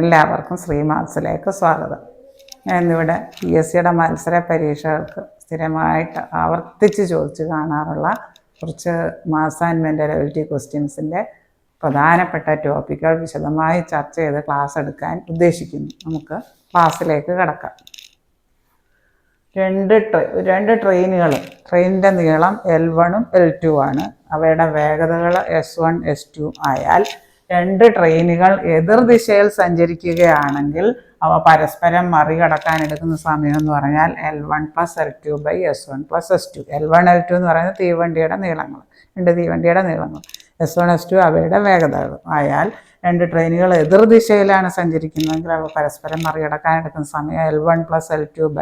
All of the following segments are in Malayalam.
എല്ലാവർക്കും ശ്രീമാത്സിലേക്ക് സ്വാഗതം. ഞാൻ ഇന്നിവിടെ PSCയുടെ മത്സര പരീക്ഷകൾക്ക് സ്ഥിരമായിട്ട് ആവർത്തിച്ച് ചോദിച്ച് കാണാറുള്ള കുറച്ച് അസൈൻമെൻ്റ് എലബിലിറ്റി ക്വസ്റ്റ്യൻസിൻ്റെ പ്രധാനപ്പെട്ട ടോപ്പിക്കുകൾ വിശദമായി ചർച്ച ചെയ്ത് ക്ലാസ് എടുക്കാൻ ഉദ്ദേശിക്കുന്നു. നമുക്ക് ക്ലാസ്സിലേക്ക് കടക്കാം. രണ്ട് ട്രെയിനിൻ്റെ നീളം L1 L2 ആണ്. അവയുടെ വേഗതകൾ S1 S2 ആയാൽ രണ്ട് ട്രെയിനുകൾ എതിർദിശയിൽ സഞ്ചരിക്കുകയാണെങ്കിൽ അവ പരസ്പരം മറികടക്കാൻ എടുക്കുന്ന സമയം എന്ന് പറഞ്ഞാൽ L1 + L2 / S1 + S2. L1 L2 എന്ന് പറയുന്നത് തീവണ്ടിയുടെ നീളങ്ങൾ, രണ്ട് തീവണ്ടിയുടെ നീളങ്ങൾ. S1 S2 അവയുടെ വേഗതകൾ ആയാൽ രണ്ട് ട്രെയിനുകൾ എതിർദിശയിലാണ് സഞ്ചരിക്കുന്നതെങ്കിൽ അവ പരസ്പരം മറികടക്കാൻ എടുക്കുന്ന സമയം L1 + L2 /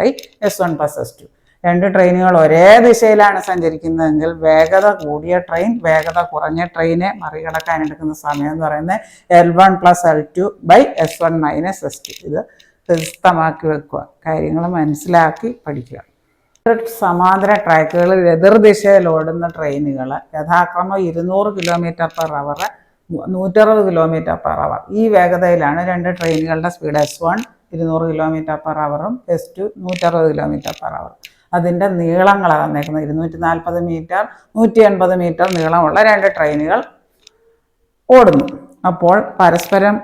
S1 + S2. രണ്ട് ട്രെയിനുകൾ ഒരേ ദിശയിലാണ് സഞ്ചരിക്കുന്നതെങ്കിൽ വേഗത കൂടിയ ട്രെയിൻ വേഗത കുറഞ്ഞ ട്രെയിനെ മറികടക്കാൻ എടുക്കുന്ന സമയം എന്ന് പറയുന്നത് L1 + L2 / S1 - S2. ഇത് വ്യക്തമാക്കി വെക്കുക, കാര്യങ്ങൾ മനസ്സിലാക്കി പഠിക്കുക. സമാന്തര ട്രാക്കുകളിൽ എതിർദിശയിൽ ഓടുന്ന ട്രെയിനുകൾ യഥാക്രമം 200 km/h 160 km/h ഈ വേഗതയിലാണ് രണ്ട് ട്രെയിനുകളുടെ speed. S1 200 km/h S2 160 km/h. അതിൻ്റെ നീളങ്ങളാണ് തന്നേക്കുന്നത്. 240 മീറ്റർ 180 മീറ്റർ നീളമുള്ള രണ്ട് ട്രെയിനുകൾ ഓടുന്നു. അപ്പോൾ പരസ്പരം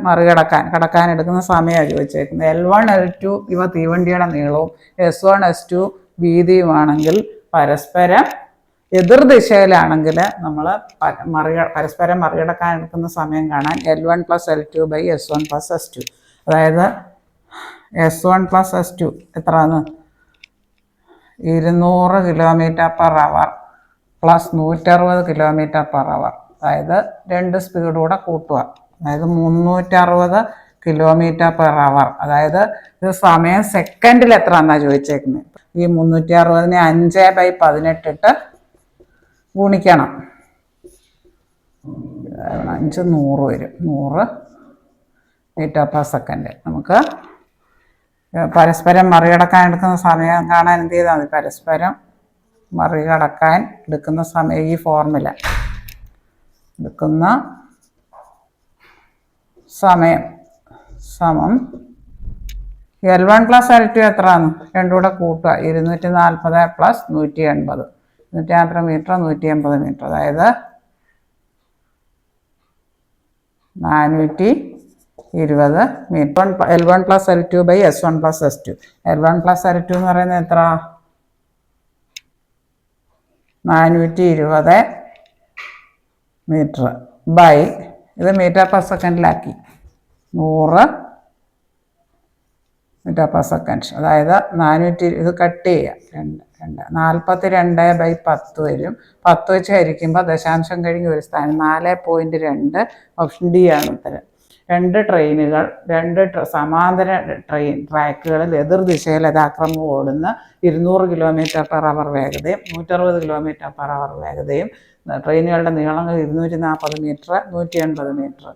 കടക്കാൻ എടുക്കുന്ന സമയമാണ് ചോദിച്ചേക്കുന്നത്. L1 L2 ഇവ തീവണ്ടിയുടെ നീളവും S1 S2 വീതിയുമാണെങ്കിൽ പരസ്പരം എതിർദിശയിലാണെങ്കിൽ നമ്മൾ പരസ്പരം മറികടക്കാൻ എടുക്കുന്ന സമയം കാണാൻ L1 + L2 / S1 + S2. അതായത് S1 + S2 എത്രയാണ്? 200 km/h + 160 km/h. അതായത് രണ്ട് സ്പീഡൂടെ കൂട്ടുക, അതായത് 360 km/h. അതായത് ഇത് സമയം സെക്കൻഡിൽ എത്ര എന്നാണ് ചോദിച്ചേക്കുന്നത്. ഈ 360നെ 5/18 ഇട്ട് ഗുണിക്കണം. 5 100 വരും. 100 m/s. നമുക്ക് പരസ്പരം മറികടക്കാൻ എടുക്കുന്ന സമയം കാണാൻ എന്ത് ചെയ്താൽ മതി? പരസ്പരം മറികടക്കാൻ എടുക്കുന്ന സമയം ഈ ഫോർമുല എടുക്കുന്ന സമയം സമം L1 + L2 എത്രയാണ്? രണ്ടും കൂടെ കൂട്ടുക. 240 + 180. 150 മീറ്റർ 180 മീറ്റർ. അതായത് 420 metre. L1 + L2 / S1 + S2. L1 + L2 എന്ന് പറയുന്നത് എത്ര? 420 മീറ്റർ ബൈ ഇത് മീറ്റർ/സെക്കൻഡിലാക്കി 100 m/s. അതായത് 400. ഇത് കട്ട് ചെയ്യുക. 42/10 വരും. 10 വെച്ച് ഹരിക്കുമ്പോൾ ദശാംശം കഴിഞ്ഞ് ഒരു സ്ഥാനം 4.2. ഓപ്ഷൻ ഡി ആണ് ഉത്തരം. രണ്ട് സമാന്തര ട്രാക്കുകളിൽ എതിർദിശയിൽ യഥാക്രമം ഓടുന്ന 200 km/h വേഗതയും 160 km/h വേഗതയും ട്രെയിനുകളുടെ നീളങ്ങൾ 240 മീറ്റർ 180 മീറ്റർ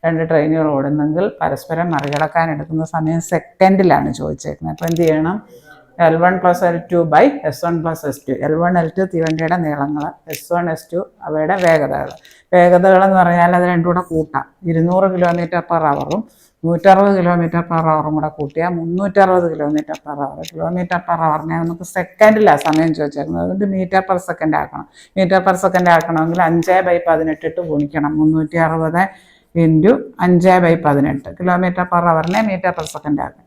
രണ്ട് ട്രെയിനുകൾ ഓടുന്നെങ്കിൽ പരസ്പരം മറികടക്കാൻ എടുക്കുന്ന സമയം സെക്കൻഡിലാണ് ചോദിച്ചേക്കുന്നത്. അപ്പോൾ എന്ത് ചെയ്യണം? L1 + L2 / S1 + S2. L1 L2 തീവണ്ടിയുടെ നീളങ്ങൾ, S1 S2 അവയുടെ വേഗതകളെന്ന് പറഞ്ഞാൽ അത് രണ്ടും കൂടെ കൂട്ടാം. 200 km/h 160 km/h കൂടെ കൂട്ടിയാൽ 360 km/h. km/hനെ നമുക്ക് സെക്കൻഡിലാണ് സമയം ചോദിച്ചേക്കുന്നത്. അതുകൊണ്ട് മീറ്റർ/സെക്കൻഡ് ആക്കണം. മീറ്റർ/സെക്കൻഡ് ആക്കണമെങ്കിൽ 5/18 ഇട്ട് ഗുണിക്കണം. 360 × 5/18. km/hനെ മീറ്റർ/സെക്കൻഡ് ആക്കണം.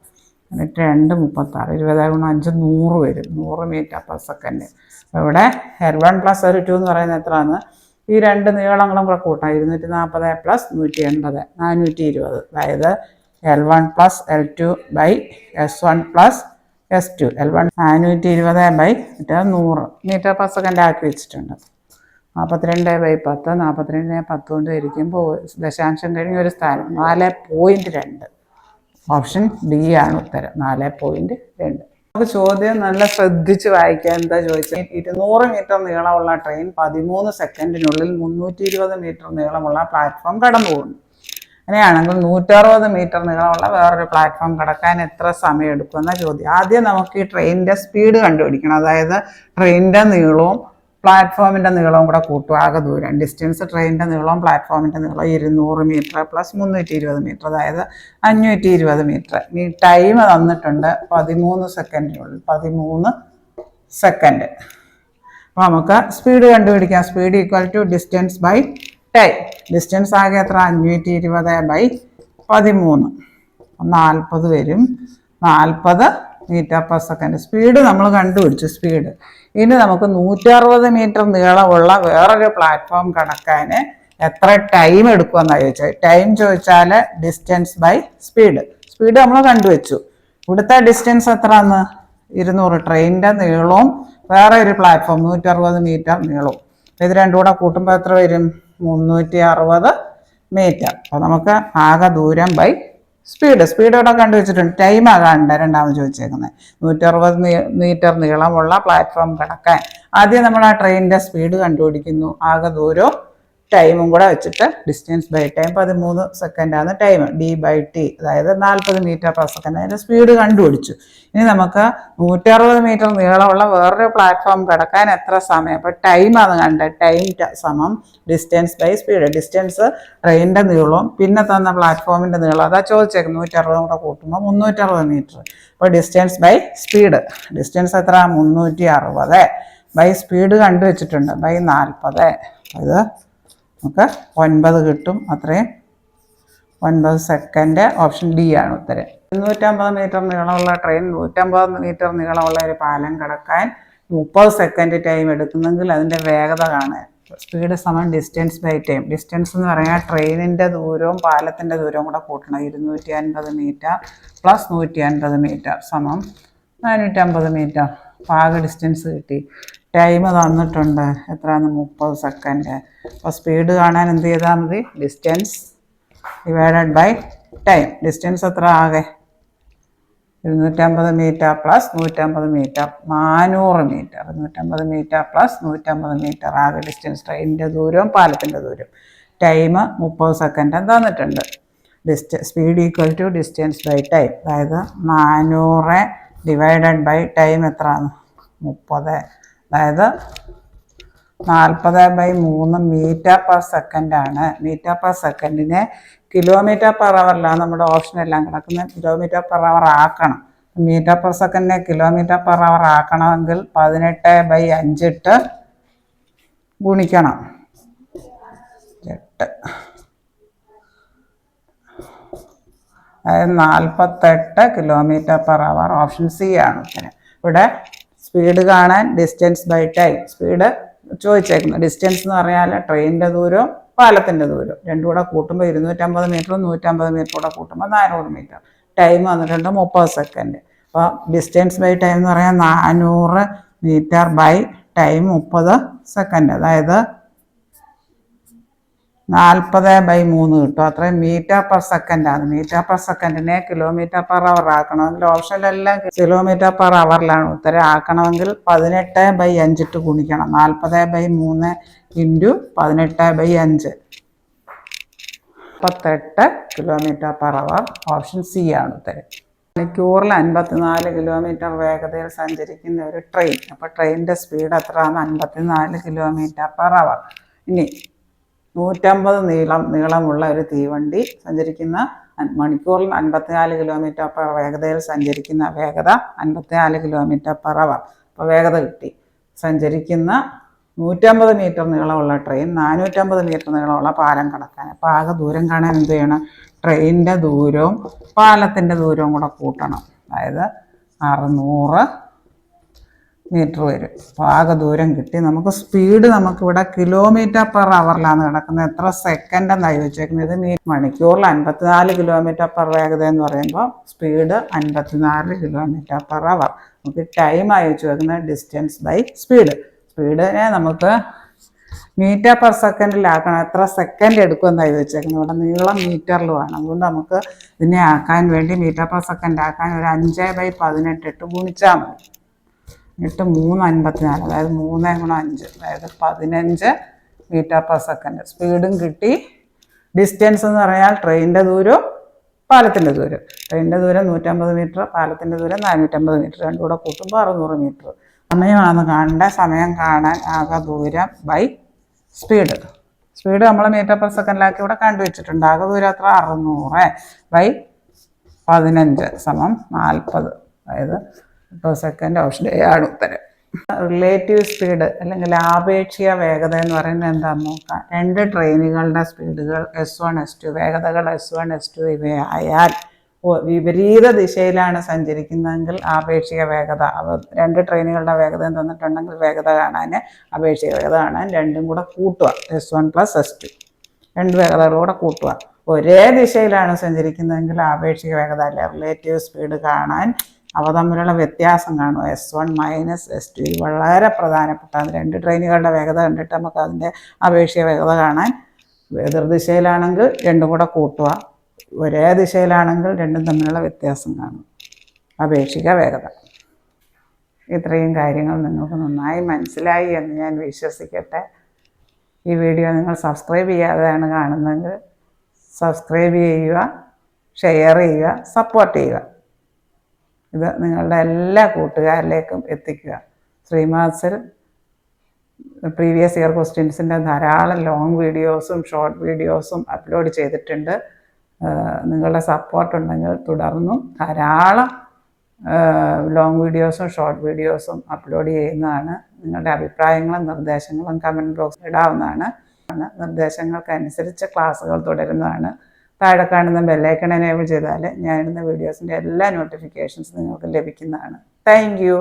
എന്നിട്ട് 2 36 20 × 5 100 വരും. 100 മീറ്റർ/സെക്കൻഡ്. ഇവിടെ L1 + L2 എന്ന് പറയുന്നത് എത്രയാണ്? ഈ രണ്ട് നീളങ്ങളും കൂടെ കൂട്ടാം. 240 + 180 420. അതായത് L1 + L2 / S1 + S2. L1 420/100 metre second ആക്കി വെച്ചിട്ടുണ്ട്. 42/10 42നെ 10 കൊണ്ട് ഹരിക്കുമ്പോൾ ദശാംശം കഴിഞ്ഞ് ഒരു സ്ഥാനം 4.2. ഓപ്ഷൻ ഡി ആണ് ഉത്തരം. 4.2. നമുക്ക് ചോദ്യം നല്ല ശ്രദ്ധിച്ച് വായിക്കാൻ. എന്താ ചോദിച്ചാൽ 200 മീറ്റർ നീളമുള്ള ട്രെയിൻ 13 സെക്കൻഡിനുള്ളിൽ 320 മീറ്റർ നീളമുള്ള പ്ലാറ്റ്ഫോം കടന്നു പോകുന്നു. അങ്ങനെയാണെങ്കിൽ 160 മീറ്റർ നീളമുള്ള വേറൊരു പ്ലാറ്റ്ഫോം കടക്കാൻ എത്ര സമയം എടുക്കുമെന്ന ചോദ്യം. ആദ്യം നമുക്ക് ഈ ട്രെയിനിൻ്റെ സ്പീഡ് കണ്ടുപിടിക്കണം. അതായത് ട്രെയിനിൻ്റെ നീളവും പ്ലാറ്റ്ഫോമിൻ്റെ നീളവും കൂടെ കൂട്ടും, ആകെ ദൂരം. ഡിസ്റ്റൻസ് ട്രെയിനിൻ്റെ നീളവും പ്ലാറ്റ്ഫോമിൻ്റെ നീളവും 200 മീറ്റർ പ്ലസ് 320 മീറ്റർ, അതായത് 520 മീറ്റർ. ഈ ടൈം തന്നിട്ടുണ്ട് 13 സെക്കൻഡിനുള്ളിൽ, 13 സെക്കൻഡ്. അപ്പോൾ നമുക്ക് സ്പീഡ് കണ്ടുപിടിക്കാം. Speed equal to distance by time. Distance ആകെ എത്ര? 520/13, 40 വരും. 40 മീറ്റർ പെർ സെക്കൻഡ്. സ്പീഡ് നമ്മൾ കണ്ടുപിടിച്ചു. സ്പീഡ് ഇനി നമുക്ക് 160 മീറ്റർ നീളമുള്ള വേറൊരു പ്ലാറ്റ്ഫോം കടക്കാൻ എത്ര ടൈം എടുക്കുമെന്നാണ് ചോദിച്ചത്. ടൈം ചോദിച്ചാൽ ഡിസ്റ്റൻസ് ബൈ സ്പീഡ്. സ്പീഡ് നമ്മൾ കണ്ടുവച്ചു. ഇവിടുത്തെ ഡിസ്റ്റൻസ് എത്രയാണ്? 200. ട്രെയിനിൻ്റെ നീളവും വേറെ ഒരു പ്ലാറ്റ്ഫോം 160 മീറ്റർ നീളവും. ഇത് രണ്ടും കൂടെ കൂട്ടുമ്പോൾ എത്ര വരും? 360 മീറ്റർ. അപ്പോൾ നമുക്ക് ആകെ ദൂരം ബൈ സ്പീഡ്. സ്പീഡ് ഇവിടെ കണ്ടുവച്ചിട്ടുണ്ട്. ടൈം ആകാണ്ട് രണ്ടാമത് ചോദിച്ചേക്കുന്നത്. 160 മീറ്റർ നീളമുള്ള പ്ലാറ്റ്ഫോം കടക്കാൻ ആദ്യം നമ്മൾ ആ ട്രെയിനിൻ്റെ സ്പീഡ് കണ്ടുപിടിക്കുന്നു. ആകെ ദൂരവും ടൈമും കൂടെ വെച്ചിട്ട് ഡിസ്റ്റൻസ് ബൈ ടൈം 13 സെക്കൻഡാണ് ടൈം. D/T, അതായത് 40 മീറ്റർ പെർ സെക്കൻഡ്. അതിൻ്റെ സ്പീഡ് കണ്ടുപിടിച്ചു. ഇനി നമുക്ക് 160 മീറ്റർ നീളമുള്ള വേറൊരു പ്ലാറ്റ്ഫോം കിടക്കാൻ എത്ര സമയം? അപ്പോൾ ടൈമാണ് കണ്ടത്. ടൈം സമം ഡിസ്റ്റൻസ് ബൈ സ്പീഡ്. ഡിസ്റ്റൻസ് ട്രെയിനിൻ്റെ നീളവും പിന്നെ തന്ന പ്ലാറ്റ്ഫോമിൻ്റെ നീളം, അതാ ചോദിച്ചേക്കുന്നത്. 160 കൂടെ കൂട്ടുമ്പോൾ 360 മീറ്റർ. അപ്പോൾ ഡിസ്റ്റൻസ് ബൈ സ്പീഡ്. ഡിസ്റ്റൻസ് എത്ര? 360 ബൈ സ്പീഡ് കണ്ടുവച്ചിട്ടുണ്ട് ബൈ 40. ഇത് നമുക്ക് 9 കിട്ടും. അത്രയും 9 സെക്കൻഡ്. ഓപ്ഷൻ ഡി ആണ് ഉത്തരം. 250 മീറ്റർ നീളമുള്ള ട്രെയിൻ 150 മീറ്റർ നീളമുള്ള ഒരു പാലം കടക്കാൻ 30 സെക്കൻഡ് ടൈം എടുക്കുന്നെങ്കിൽ അതിൻ്റെ വേഗത കാണാൻ. സ്പീഡ് സമം ഡിസ്റ്റൻസ് ബൈ ടൈം. ഡിസ്റ്റൻസ് എന്ന് പറഞ്ഞാൽ ട്രെയിനിൻ്റെ ദൂരവും പാലത്തിൻ്റെ ദൂരവും കൂടെ കൂട്ടണം. 250 മീറ്റർ പ്ലസ് 150 മീറ്റർ സമം 450 മീറ്റർ. ആകെ ഡിസ്റ്റൻസ് കിട്ടി. ടൈം തന്നിട്ടുണ്ട് എത്രയാണ്? 30 സെക്കൻഡ്. അപ്പോൾ സ്പീഡ് കാണാൻ എന്ത് ചെയ്താൽ മതി? Distance divided by time. Distance എത്ര ആകെ? 250 metre plus 150 metre, 400 metre. 250 metre plus 150 metre ആകെ ഡിസ്റ്റൻസ്. ട്രെയിനിൻ്റെ ദൂരവും പാലത്തിൻ്റെ ദൂരം. ടൈം 30 സെക്കൻഡ് തന്നിട്ടുണ്ട്. Speed equal to distance by time, അതായത് 400 ഡിവൈഡഡ് ബൈ ടൈം എത്രയാണ്? 30, അതായത് 40/3 മീറ്റർ പെർ സെക്കൻഡാണ്. മീറ്റർ പെർ സെക്കൻഡിനെ കിലോമീറ്റർ പെർ അവറിലാണ് നമ്മുടെ ഓപ്ഷനെല്ലാം കിടക്കുന്നത്. കിലോമീറ്റർ പെർ അവർ ആക്കണം. മീറ്റർ പെർ സെക്കൻഡിനെ കിലോമീറ്റർ പെർ അവർ ആക്കണമെങ്കിൽ 18/5 ഇട്ട് ഗുണിക്കണം. 8, അതായത് 48 kilometre per hour. Option C ആണ് ഉത്തരം. ഇവിടെ സ്പീഡ് കാണാൻ ഡിസ്റ്റൻസ് ബൈ ടൈം. സ്പീഡ് ചോദിച്ചേക്കുന്നു. ഡിസ്റ്റൻസ് എന്ന് പറഞ്ഞാൽ ട്രെയിനിൻ്റെ ദൂരവും പാലത്തിൻ്റെ ദൂരം രണ്ടും കൂടെ കൂട്ടുമ്പോൾ 250 മീറ്ററും 150 മീറ്റർ കൂടെ കൂട്ടുമ്പോൾ 400 മീറ്റർ. ടൈം വന്നിട്ടുണ്ട് 30 സെക്കൻഡ്. അപ്പോൾ ഡിസ്റ്റൻസ് ബൈ ടൈം എന്ന് പറയാൻ 400 മീറ്റർ ബൈ ടൈം 30 സെക്കൻഡ്, അതായത് 40/3 കിട്ടും. അത്രയും മീറ്റർ പെർ സെക്കൻഡാണ്. മീറ്റർ പെർ സെക്കൻഡിനെ കിലോമീറ്റർ പെർ അവർ ആക്കണമെങ്കിൽ ഓപ്ഷനിലെല്ലാം കിലോമീറ്റർ പെർ അവറിലാണ് ഉത്തരം. ആക്കണമെങ്കിൽ 18/5 ഇട്ട് ഗുണിക്കണം. 40/3 into 18/5, 38 kilometre per hour. Option C ആണ് ഉത്തരം. മണിക്കൂറിൽ 54 കിലോമീറ്റർ വേഗതയിൽ സഞ്ചരിക്കുന്ന ഒരു ട്രെയിൻ. അപ്പോൾ ട്രെയിനിൻ്റെ സ്പീഡ് എത്രയാണ്? 54 കിലോമീറ്റർ പെർ അവർ. ഇനി 150 നീളമുള്ള ഒരു തീവണ്ടി സഞ്ചരിക്കുന്ന മണിക്കൂറിൽ 54 കിലോമീറ്റർ പെർ വേഗതയിൽ സഞ്ചരിക്കുന്ന വേഗത 54 കിലോമീറ്റർ പെർ അവർ. അപ്പോൾ വേഗത കിട്ടി. സഞ്ചരിക്കുന്ന 150 മീറ്റർ നീളമുള്ള ട്രെയിൻ 450 മീറ്റർ നീളമുള്ള പാലം കടക്കാൻ. അപ്പോൾ ആകെ ദൂരം കാണാൻ എന്ത് ചെയ്യണം? ട്രെയിനിൻ്റെ ദൂരവും പാലത്തിൻ്റെ ദൂരവും കൂടെ കൂട്ടണം. അതായത് 600 മീറ്റർ വരും. അപ്പോൾ ആകെ ദൂരം കിട്ടി. നമുക്ക് സ്പീഡ് നമുക്കിവിടെ കിലോമീറ്റർ പെർ അവറിലാണ് കിടക്കുന്നത്. എത്ര സെക്കൻഡ് എന്നാണ് ചോദിച്ചേക്കുന്നത്. ഇത് മണിക്കൂറിൽ 54 കിലോമീറ്റർ പെർ വേഗത എന്ന് പറയുമ്പോൾ സ്പീഡ് 54 കിലോമീറ്റർ പെർ അവർ. നമുക്ക് ടൈം അയച്ചു വെക്കുന്നത് ഡിസ്റ്റൻസ് ബൈ സ്പീഡ്. സ്പീഡിനെ നമുക്ക് മീറ്റർ പെർ സെക്കൻഡിലാക്കണം. എത്ര സെക്കൻഡ് എടുക്കുമെന്നാണ് ചോദിച്ചേക്കുന്നത്. ഇവിടെ നീളം മീറ്ററിലുമാണ്. അതുകൊണ്ട് നമുക്ക് ഇതിനെ ആക്കാൻ വേണ്ടി മീറ്റർ പെർ സെക്കൻഡ് ആക്കാൻ ഒരു 5/18 ഇട്ട് ഗുണിച്ചാൽ മതി. 8 3 54, അതായത് 3 × 5, അതായത് 15 മീറ്റർ പെർ സെക്കൻഡ്. സ്പീഡും കിട്ടി. ഡിസ്റ്റൻസ് എന്ന് പറഞ്ഞാൽ ട്രെയിനിൻ്റെ ദൂരവും പാലത്തിൻ്റെ ദൂരം. ട്രെയിനിൻ്റെ ദൂരം 150 മീറ്റർ, പാലത്തിൻ്റെ ദൂരം 450 മീറ്റർ. രണ്ടും കൂടെ കൂട്ടുമ്പോൾ 600 മീറ്റർ. സമയമാണ് കാണേണ്ട. സമയം കാണാൻ ആകെ ദൂരം ബൈ സ്പീഡ്. സ്പീഡ് നമ്മൾ മീറ്റർ പെർ സെക്കൻഡിലാക്കി ഇവിടെ കണ്ടുവച്ചിട്ടുണ്ട്. ആകെ ദൂരം എത്ര? 600 ബൈ 15 സമം 40. അതായത് പെർ സെക്കൻഡ് ഓഫ് ഡേ ആണ് ഉത്തരം. റിലേറ്റീവ് സ്പീഡ് അല്ലെങ്കിൽ ആപേക്ഷിക വേഗത എന്ന് പറയുന്നത് എന്താണെന്ന് നോക്കാം. 2 ട്രെയിനുകളുടെ സ്പീഡുകൾ S1 S2, വേഗതകൾ S1 S2 ഇവയായാൽ വിപരീത ദിശയിലാണ് സഞ്ചരിക്കുന്നതെങ്കിൽ ആപേക്ഷിക വേഗത, 2 ട്രെയിനുകളുടെ വേഗത തന്നിട്ടുണ്ടെങ്കിൽ വേഗത കാണാൻ, ആപേക്ഷിക വേഗത കാണാൻ രണ്ടും കൂടെ കൂട്ടുക. S1 + S2 2 വേഗതകളൂടെ കൂട്ടുക. ഒരേ ദിശയിലാണ് സഞ്ചരിക്കുന്നതെങ്കിൽ ആപേക്ഷിക വേഗത അല്ലെ റിലേറ്റീവ് സ്പീഡ് കാണാൻ അവ തമ്മിലുള്ള വ്യത്യാസം കാണുക. S1 - S2 വളരെ പ്രധാനപ്പെട്ടതാണ്. 2 ട്രെയിനുകളുടെ വേഗത കണ്ടിട്ട് നമുക്ക് അതിൻ്റെ ആപേക്ഷിക വേഗത കാണാൻ എതിർദിശയിലാണെങ്കിൽ രണ്ടും കൂടെ കൂട്ടുക, ഒരേ ദിശയിലാണെങ്കിൽ രണ്ടും തമ്മിലുള്ള വ്യത്യാസം കാണും, ആപേക്ഷിക വേഗത. ഇത്രയും കാര്യങ്ങൾ നിങ്ങൾക്ക് നന്നായി മനസ്സിലായി എന്ന് ഞാൻ വിശ്വസിക്കട്ടെ. ഈ വീഡിയോ നിങ്ങൾ സബ്സ്ക്രൈബ് ചെയ്യാതെയാണ് കാണുന്നതെങ്കിൽ സബ്സ്ക്രൈബ് ചെയ്യുക, ഷെയർ ചെയ്യുക, സപ്പോർട്ട് ചെയ്യുക. ഇത് നിങ്ങളുടെ എല്ലാ കൂട്ടുകാരിലേക്കും എത്തിക്കുക. ശ്രീമാത്സിൽ പ്രീവിയസ് ഇയർ ക്വസ്റ്റ്യൻസിൻ്റെ ധാരാളം ലോങ് വീഡിയോസും ഷോർട്ട് വീഡിയോസും അപ്ലോഡ് ചെയ്തിട്ടുണ്ട്. നിങ്ങളുടെ സപ്പോർട്ട് ഉണ്ടെങ്കിൽ തുടർന്നും ധാരാളം ലോങ് വീഡിയോസും ഷോർട്ട് വീഡിയോസും അപ്ലോഡ് ചെയ്യുന്നതാണ്. നിങ്ങളുടെ അഭിപ്രായങ്ങളും നിർദ്ദേശങ്ങളും കമൻറ്റ് ബോക്സിൽ ഇടാവുന്നതാണ്. നിർദ്ദേശങ്ങൾക്കനുസരിച്ച് ക്ലാസ്സുകൾ തുടരുന്നതാണ്. താഴെ കാണുന്ന ബെല്ലൈക്കൺ എനേബിൾ ചെയ്താൽ ഞാനിടുന്ന വീഡിയോസിൻ്റെ എല്ലാ നോട്ടിഫിക്കേഷൻസും നിങ്ങൾക്ക് ലഭിക്കുന്നതാണ്. Thank you.